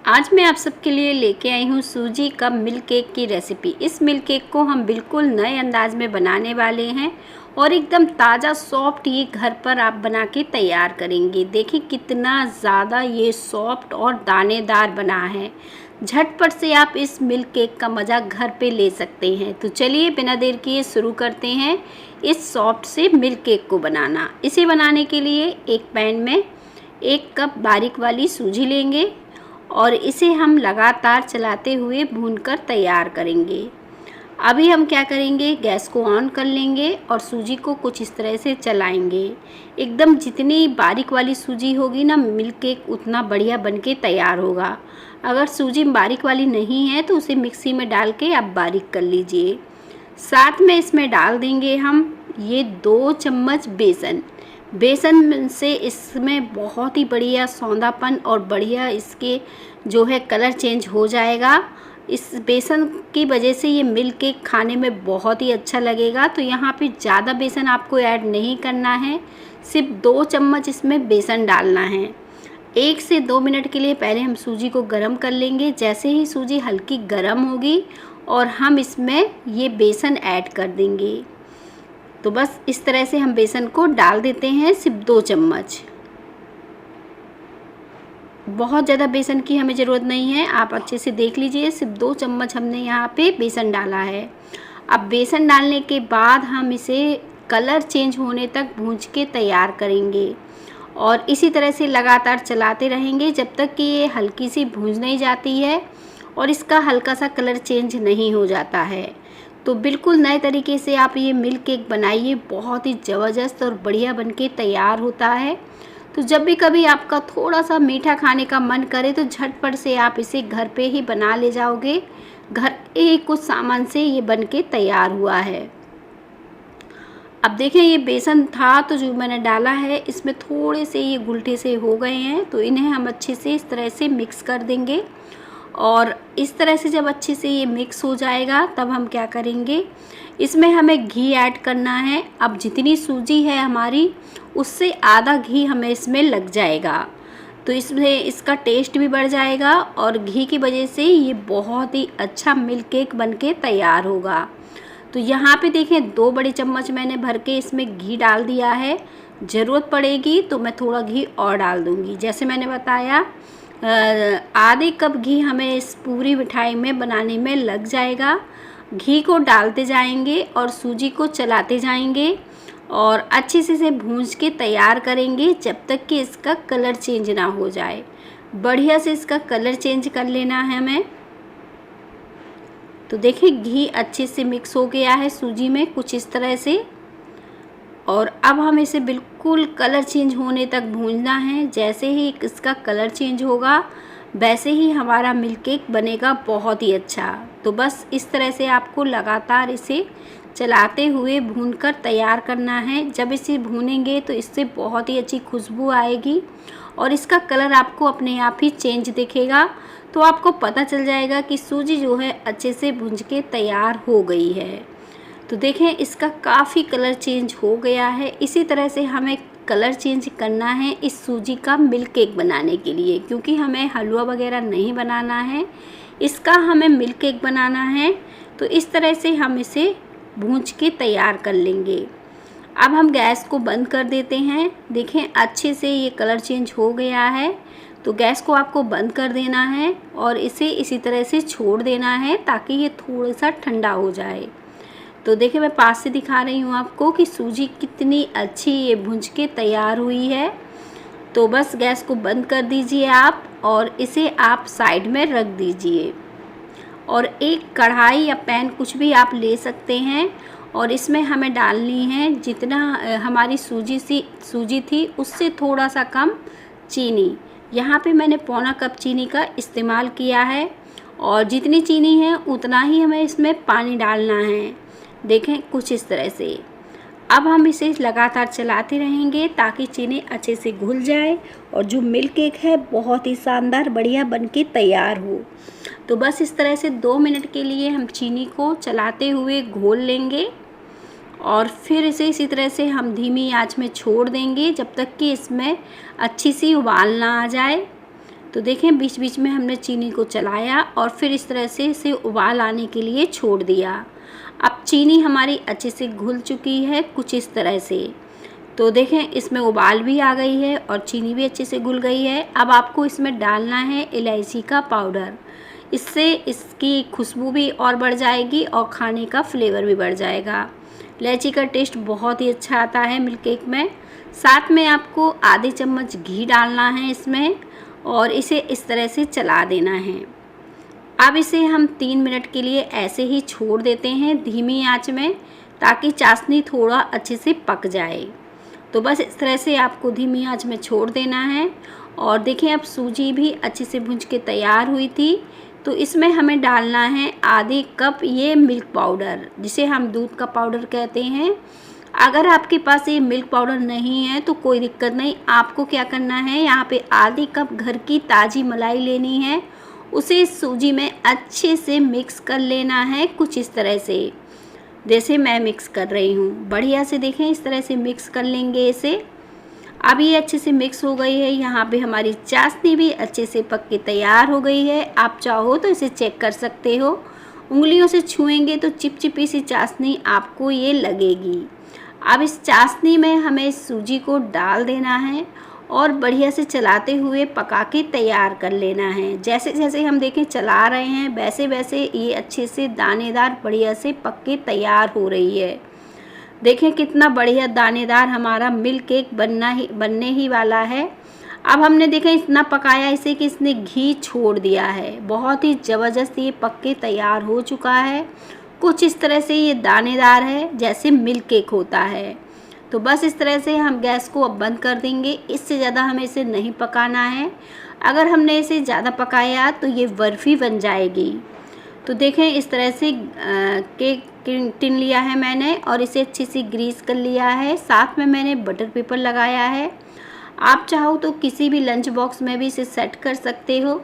आज मैं आप सबके लिए लेके आई हूँ सूजी का मिल्क केक की रेसिपी। इस मिल्क केक को हम बिल्कुल नए अंदाज में बनाने वाले हैं और एकदम ताज़ा सॉफ्ट ये घर पर आप बना के तैयार करेंगे। देखिए कितना ज़्यादा ये सॉफ्ट और दानेदार बना है। झटपट से आप इस मिल्क केक का मज़ा घर पे ले सकते हैं। तो चलिए बिना देर किए शुरू करते हैं इस सॉफ्ट से मिल्क केक को बनाना। इसे बनाने के लिए एक पैन में 1 कप बारीक वाली सूजी लेंगे और इसे हम लगातार चलाते हुए भूनकर तैयार करेंगे। अभी हम क्या करेंगे, गैस को ऑन कर लेंगे और सूजी को कुछ इस तरह से चलाएंगे। एकदम जितनी बारीक वाली सूजी होगी ना, मिल्क केक उतना बढ़िया बनके तैयार होगा। अगर सूजी बारीक वाली नहीं है तो उसे मिक्सी में डाल के आप बारीक कर लीजिए। साथ में इसमें डाल देंगे हम ये 2 चम्मच बेसन। बेसन से इसमें बहुत ही बढ़िया सौंधापन और बढ़िया इसके जो है कलर चेंज हो जाएगा। इस बेसन की वजह से ये मिल्क केक खाने में बहुत ही अच्छा लगेगा। तो यहाँ पे ज़्यादा बेसन आपको ऐड नहीं करना है, सिर्फ 2 चम्मच इसमें बेसन डालना है। 1 से 2 मिनट के लिए पहले हम सूजी को गर्म कर लेंगे। जैसे ही सूजी हल्की गर्म होगी और हम इसमें ये बेसन ऐड कर देंगे। तो बस इस तरह से हम बेसन को डाल देते हैं, सिर्फ 2 चम्मच। बहुत ज़्यादा बेसन की हमें ज़रूरत नहीं है, आप अच्छे से देख लीजिए। सिर्फ 2 चम्मच हमने यहाँ पे बेसन डाला है। अब बेसन डालने के बाद हम इसे कलर चेंज होने तक भूंज के तैयार करेंगे और इसी तरह से लगातार चलाते रहेंगे जब तक कि ये हल्की सी भूंज नहीं जाती है और इसका हल्का सा कलर चेंज नहीं हो जाता है। तो बिल्कुल नए तरीके से आप ये मिल्क केक बनाइए, बहुत ही ज़बरदस्त और बढ़िया बनके तैयार होता है। तो जब भी कभी आपका थोड़ा सा मीठा खाने का मन करे तो झटपट से आप इसे घर पे ही बना ले जाओगे। घर के ही कुछ सामान से ये बनके तैयार हुआ है। अब देखें, ये बेसन था तो जो मैंने डाला है इसमें थोड़े से ये गुलठे से हो गए हैं, तो इन्हें हम अच्छे से इस तरह से मिक्स कर देंगे। और इस तरह से जब अच्छे से ये मिक्स हो जाएगा तब हम क्या करेंगे, इसमें हमें घी ऐड करना है। अब जितनी सूजी है हमारी उससे आधा घी हमें इसमें लग जाएगा, तो इसमें इसका टेस्ट भी बढ़ जाएगा और घी की वजह से ये बहुत ही अच्छा मिल्क केक बनके तैयार होगा। तो यहाँ पे देखें 2 बड़े चम्मच मैंने भर के इसमें घी डाल दिया है। ज़रूरत पड़ेगी तो मैं थोड़ा घी और डाल दूँगी। जैसे मैंने बताया आधे कप घी हमें इस पूरी मिठाई में बनाने में लग जाएगा। घी को डालते जाएंगे और सूजी को चलाते जाएंगे और अच्छे से इसे भूंज के तैयार करेंगे जब तक कि इसका कलर चेंज ना हो जाए। बढ़िया से इसका कलर चेंज कर लेना है हमें। तो देखिए घी अच्छे से मिक्स हो गया है सूजी में कुछ इस तरह से, और अब हम इसे बिल्कुल कलर चेंज होने तक भूनना है। जैसे ही इसका कलर चेंज होगा वैसे ही हमारा मिल्क केक बनेगा बहुत ही अच्छा। तो बस इस तरह से आपको लगातार इसे चलाते हुए भूनकर तैयार करना है। जब इसे भूनेंगे तो इससे बहुत ही अच्छी खुशबू आएगी और इसका कलर आपको अपने आप ही चेंज दिखेगा। तो आपको पता चल जाएगा कि सूजी जो है अच्छे से भून के तैयार हो गई है। तो देखें इसका काफ़ी कलर चेंज हो गया है। इसी तरह से हमें कलर चेंज करना है इस सूजी का मिल्क केक बनाने के लिए, क्योंकि हमें हलवा वगैरह नहीं बनाना है, इसका हमें मिल्क केक बनाना है। तो इस तरह से हम इसे भूंज के तैयार कर लेंगे। अब हम गैस को बंद कर देते हैं। देखें अच्छे से ये कलर चेंज हो गया है, तो गैस को आपको बंद कर देना है और इसे इसी तरह से छोड़ देना है ताकि ये थोड़ा सा ठंडा हो जाए। तो देखिए मैं पास से दिखा रही हूँ आपको कि सूजी कितनी अच्छी ये भुंज के तैयार हुई है। तो बस गैस को बंद कर दीजिए आप और इसे आप साइड में रख दीजिए और एक कढ़ाई या पैन कुछ भी आप ले सकते हैं और इसमें हमें डालनी है जितना हमारी सूजी थी उससे थोड़ा सा कम चीनी। यहाँ पे मैंने पौना कप चीनी का इस्तेमाल किया है और जितनी चीनी है उतना ही हमें इसमें पानी डालना है। देखें कुछ इस तरह से। अब हम इसे लगातार चलाते रहेंगे ताकि चीनी अच्छे से घुल जाए और जो मिल्क केक है बहुत ही शानदार बढ़िया बनके तैयार हो। तो बस इस तरह से 2 मिनट के लिए हम चीनी को चलाते हुए घोल लेंगे और फिर इसे इसी तरह से हम धीमी आंच में छोड़ देंगे जब तक कि इसमें अच्छी सी उबाल ना आ जाए। तो देखें बीच बीच में हमने चीनी को चलाया और फिर इस तरह से इसे उबाल आने के लिए छोड़ दिया। अब चीनी हमारी अच्छे से घुल चुकी है कुछ इस तरह से। तो देखें इसमें उबाल भी आ गई है और चीनी भी अच्छे से घुल गई है। अब आपको इसमें डालना है इलायची का पाउडर। इससे इसकी खुशबू भी और बढ़ जाएगी और खाने का फ्लेवर भी बढ़ जाएगा। इलायची का टेस्ट बहुत ही अच्छा आता है मिल्क केक में। साथ में आपको आधे चम्मच घी डालना है इसमें और इसे इस तरह से चला देना है। अब इसे हम 3 मिनट के लिए ऐसे ही छोड़ देते हैं धीमी आंच में, ताकि चाशनी थोड़ा अच्छे से पक जाए। तो बस इस तरह से आपको धीमी आंच में छोड़ देना है। और देखें अब सूजी भी अच्छे से भूंज के तैयार हुई थी। तो इसमें हमें डालना है आधे कप ये मिल्क पाउडर, जिसे हम दूध का पाउडर कहते हैं। अगर आपके पास ये मिल्क पाउडर नहीं है तो कोई दिक्कत नहीं, आपको क्या करना है, यहाँ पे आधे कप घर की ताज़ी मलाई लेनी है, उसे सूजी में अच्छे से मिक्स कर लेना है कुछ इस तरह से, जैसे मैं मिक्स कर रही हूँ। बढ़िया से देखें इस तरह से मिक्स कर लेंगे इसे। अब ये अच्छे से मिक्स हो गई है। यहाँ पे हमारी चाशनी भी अच्छे से पक के तैयार हो गई है। आप चाहो तो इसे चेक कर सकते हो, उंगलियों से छुएंगे तो चिपचिपी सी चाशनी आपको ये लगेगी। अब इस चाशनी में हमें सूजी को डाल देना है और बढ़िया से चलाते हुए पका के तैयार कर लेना है। जैसे जैसे हम देखें चला रहे हैं वैसे वैसे ये अच्छे से दानेदार बढ़िया से पक के तैयार हो रही है। देखें कितना बढ़िया दानेदार हमारा मिल्क केक बनने ही वाला है। अब हमने देखा इतना पकाया इसे कि इसने घी छोड़ दिया है। बहुत ही ज़बरदस्त ये पक के तैयार हो चुका है। कुछ इस तरह से ये दानेदार है जैसे मिल्क केक होता है। तो बस इस तरह से हम गैस को अब बंद कर देंगे। इससे ज़्यादा हमें इसे नहीं पकाना है। अगर हमने इसे ज़्यादा पकाया तो ये बर्फ़ी बन जाएगी। तो देखें इस तरह से केक टिन लिया है मैंने और इसे अच्छी सी ग्रीस कर लिया है। साथ में मैंने बटर पेपर लगाया है। आप चाहो तो किसी भी लंच बॉक्स में भी इसे सेट कर सकते हो।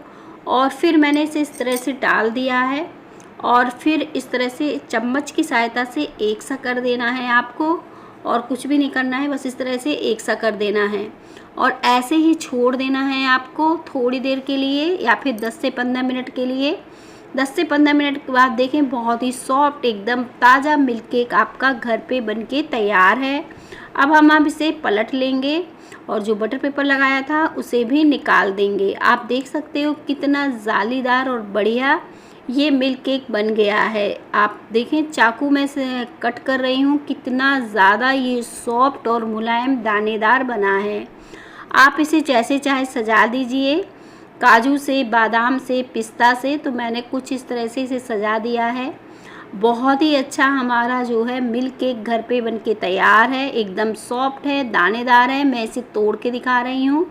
और फिर मैंने इसे इस तरह से डाल दिया है और फिर इस तरह से चम्मच की सहायता से एक सा कर देना है आपको, और कुछ भी नहीं करना है, बस इस तरह से एक सा कर देना है और ऐसे ही छोड़ देना है आपको थोड़ी देर के लिए या फिर 10 से 15 मिनट के लिए। 10 से 15 मिनट के बाद देखें बहुत ही सॉफ्ट एकदम ताज़ा मिल्क केक आपका घर पे बनके तैयार है। अब हम इसे पलट लेंगे और जो बटर पेपर लगाया था उसे भी निकाल देंगे। आप देख सकते हो कितना जालीदार और बढ़िया ये मिल्क केक बन गया है। आप देखें चाकू में से कट कर रही हूँ, कितना ज़्यादा ये सॉफ्ट और मुलायम दानेदार बना है। आप इसे जैसे चाहे सजा दीजिए, काजू से, बादाम से, पिस्ता से। तो मैंने कुछ इस तरह से इसे सजा दिया है। बहुत ही अच्छा हमारा जो है मिल्क केक घर पे बनके तैयार है। एकदम सॉफ्ट है, दानेदार है। मैं इसे तोड़ के दिखा रही हूँ।